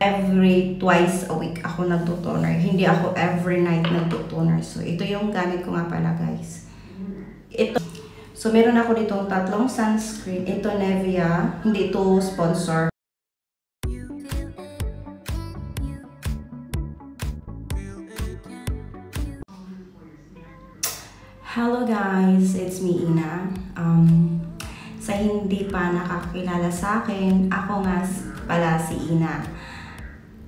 every twice a week ako nagtutoner. Hindi ako every night nagtutoner. So, ito yung gamit ko nga pala, guys. So, meron ako ditong tatlong sunscreen. Ito, Nivea. Hindi ito sponsor. Hello guys, it's me, Ina. Sa hindi pa nakakilala sa akin, ako nga pala si Ina.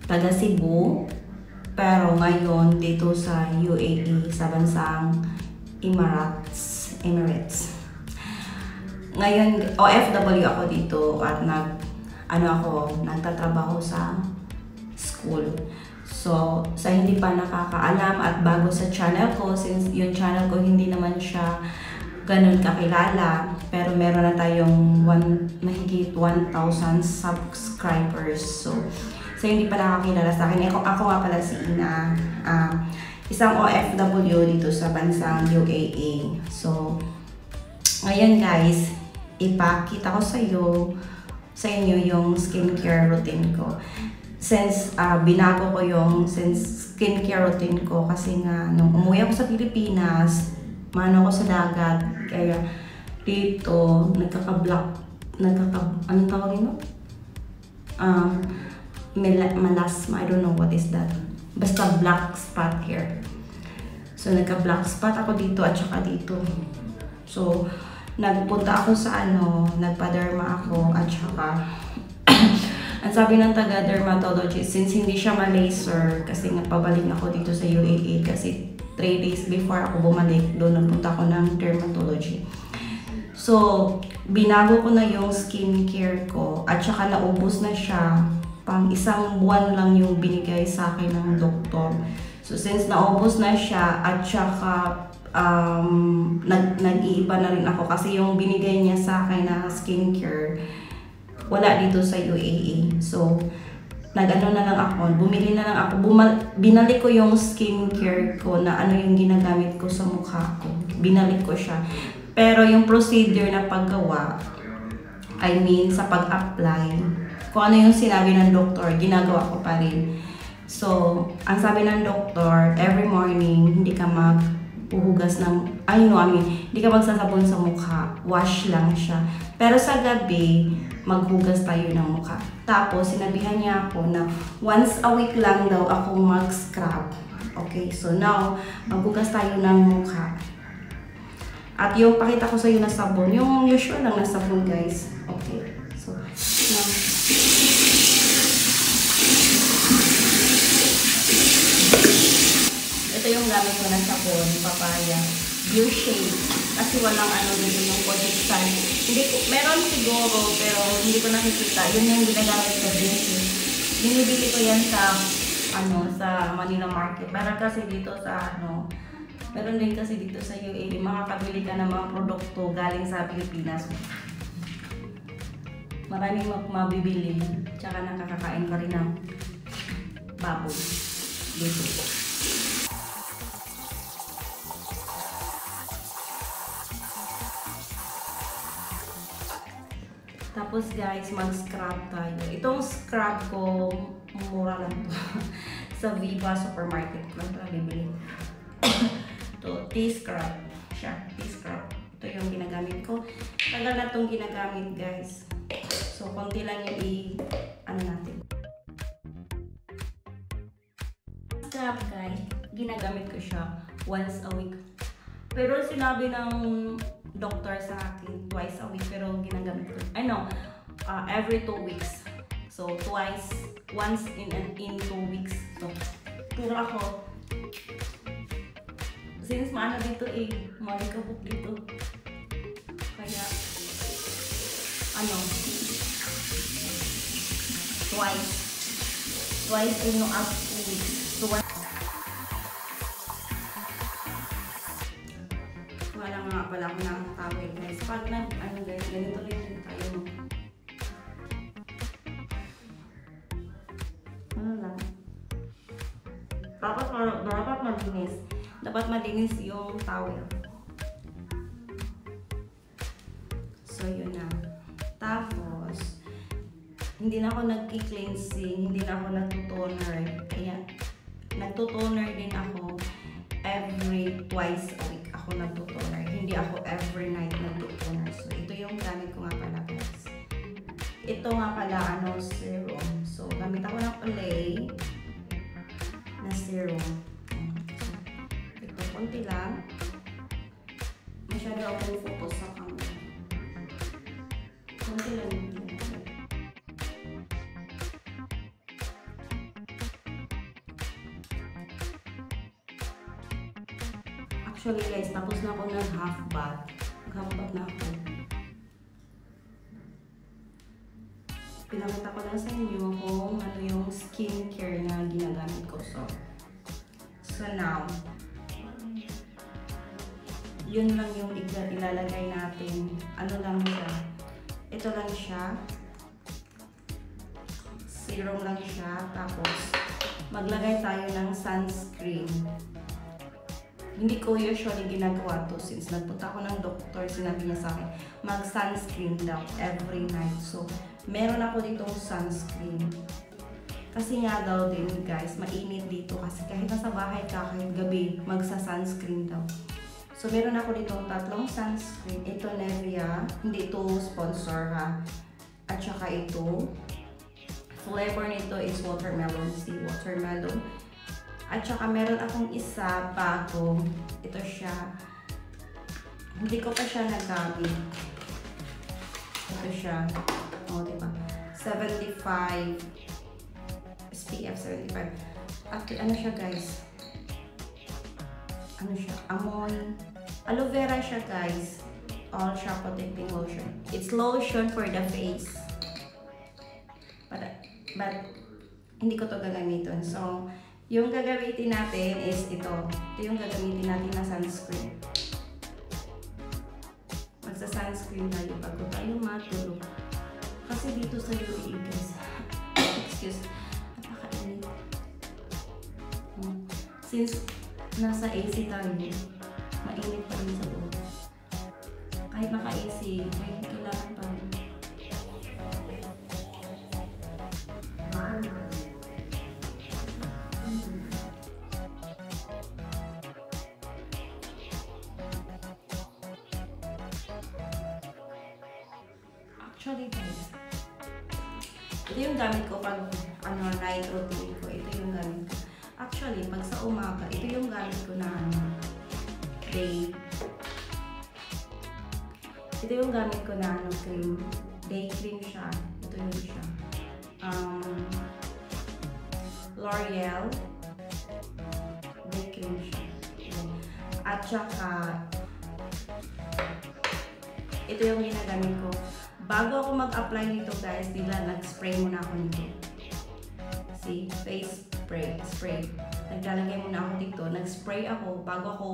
Taga Cebu, pero ngayon dito sa UAE, sa bansang Emirates. Ngayon, OFW ako dito at nagtatrabaho sa school. So, sa hindi pa nakakaalam at bago sa channel ko, since yung channel ko hindi naman siya ganun kakilala, pero meron na tayong mahigit 1,000 subscribers. So, sa hindi pa nakakilala sa akin, ako nga pala si Ina, isang OFW dito sa bansang UAE. So, ngayon guys, ipakita ko sa inyo yung skincare routine ko. Since binago ko yung skincare routine ko kasi nga nung umuwi ako sa Pilipinas, mano ako sa dagat, kaya dito anong tawag yun? Melasma, I don't know what is that. Basta black spot here. So nagka-black spot ako dito at saka dito. So nagpunta ako sa nagpa-derma ako at saka ang sabi ng taga-dermatologist, since hindi siya ma-laser, kasi nga pabalik ako dito sa UAE, kasi 3 days before ako bumalik, doon nagpunta ako ng dermatology. So, binago ko na yung skincare ko, at saka naubos na siya, pang 1 buwan lang yung binigay sa akin ng doktor. So, since naubos na siya, at saka nag-iiba na rin ako, kasi yung binigay niya sa akin na skincare, wala dito sa UAE. So, bumili na lang ako, binalik ko yung skincare ko na yung ginagamit ko sa mukha ko. Binalik ko siya. Pero yung procedure na paggawa, sa pag-apply, kung ano yung sinabi ng doktor, ginagawa ko pa rin. So, ang sabi ng doktor, every morning, hindi ka hindi ka magsasabon sa mukha, wash lang siya. Pero sa gabi, maghugas tayo ng mukha. Tapos, sinabihan niya ako na once a week lang daw ako mag-scrub. Okay, so now, maghugas tayo ng mukha. At yung pakita ko sa iyo na sabon, yung usual lang na sabon, guys. Okay, so, now, ito yung gamit ko na sabon, papaya, Blue Shade. Kasi walang dito yung Kojic Sun. Meron siguro, pero hindi ko nakikita. Yun yung ginagamit ko din. Binibili ko yan sa Manila Market. Meron kasi dito sa meron din kasi dito sa UAE, makakabili ka ng mga produkto galing sa Pilipinas. Maraming mabibili. Tsaka nakakakain ka rin ng baboy dito. Tapos guys, mag-scrub tayo. Itong scrub ko, mura lang to. Sa Viva Supermarket lang pala bibili. Ito, tea scrub siya. Tea scrub. Ito yung ginagamit ko. Tagal na itong ginagamit guys. So, konti lang yung natin. Scrub guys, ginagamit ko siya once a week. Pero sinabi ng doctor sa akin twice a week, pero ginagamit ko every 2 weeks. So once in 2 weeks. So pero ako, since dito malikabok dito, kaya twice in 2 weeks. So wala nga pala ako ng towel guys. Pag guys, ganito rin tayo. Lang. Dapat malinis. Dapat malinis yung towel. So, yun na. Tapos, hindi na ako nagki-cleansing, hindi na ako nagtutoner. Kaya, nagtutoner din ako every twice a week ako nagtutoner. Hindi ako every night nagtutoner. So, ito yung gamit ko nga pala, guys. Ito nga pala, serum. So, gamit ako ng Olay na serum. So, ito, konti lang. Masyado ako focus sa camera. Konti lang yun. Actually guys, tapos na ako ng half bath. Half bath na ako. Pinakita ko lang sa inyo kung ano yung skincare na ginagamit ko. So now, yun lang yung ilalagay natin. Ano lang siya? Ito lang siya. Serum lang siya. Tapos, maglagay tayo ng sunscreen. Hindi ko usually ginagawa to since nagpunta ako ng doktor, sinabi niya sa akin, mag-sunscreen daw every night. So, meron ako ditong sunscreen. Kasi nga daw din guys, mainit dito kasi kahit nasa bahay ka, kahit gabi, magsa-sunscreen daw. So, meron ako ditong tatlong sunscreen. Ito Nivea, hindi ito sponsor ha. At saka ito, flavor nito is watermelon, see watermelon. At saka meron akong isa bago. Ito siya. Hindi ko pa siya nagamit. Ito siya. O, diba? 75. SPF 75. Actually, ano siya guys? Ano siya? Amoy. Aloe vera siya guys. All siya protecting lotion. It's lotion for the face. But hindi ko to gagamitin. So, yung gagamitin natin is ito. Ito yung gagamitin natin na sunscreen. Magsa-sunscreen tayo bago tayo matulog. Kasi dito sa UAE guys, excuse, napakainit. Since nasa AC tayo, mainit pa rin sa loob. Kahit naka-AC, may kailangan pa rin. Actually guys, ito yung gamit ko pag night routine ko. Ito yung gamit ko. Actually, pag sa umaga, ito yung gamit ko na day. Ito yung gamit ko na cream. Day cream siya. Ito yun siya. L'Oreal. Day cream siya. At saka, ito yung ginagamit ko. Bago ako mag-apply nito guys, nag-spray muna ako nito. See? Face spray. Naglalagay muna ako dito. Nag-spray ako bago ako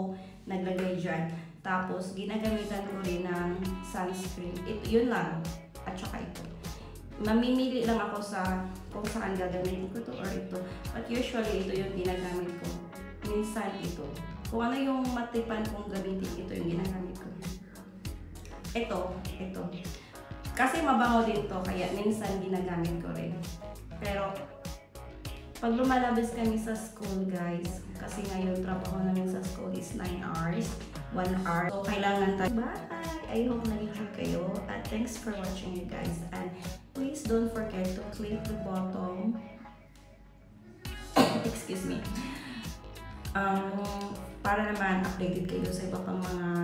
naglagay dyan. Tapos, ginagamitan ko rin ng sunscreen. Yun lang. At saka ito. Mamimili lang ako sa kung saan gagamitin ko to or ito. But usually, ito yung ginagamit ko. Minsan ito. Kung ano yung matipan kong gamitin, ito yung ginagamit ko. Ito. Kasi mabango din to, kaya minsan ginagamit ko rin. Pero, pag lumalabas kami sa school, guys, kasi ngayon trabaho namin sa school is 9 hours, 1 hour. So, kailangan tayo. Bye! I hope nag-enjoy kayo. And thanks for watching you guys. And please don't forget to click the bottom. Excuse me. Para naman updated kayo sa iba pang mga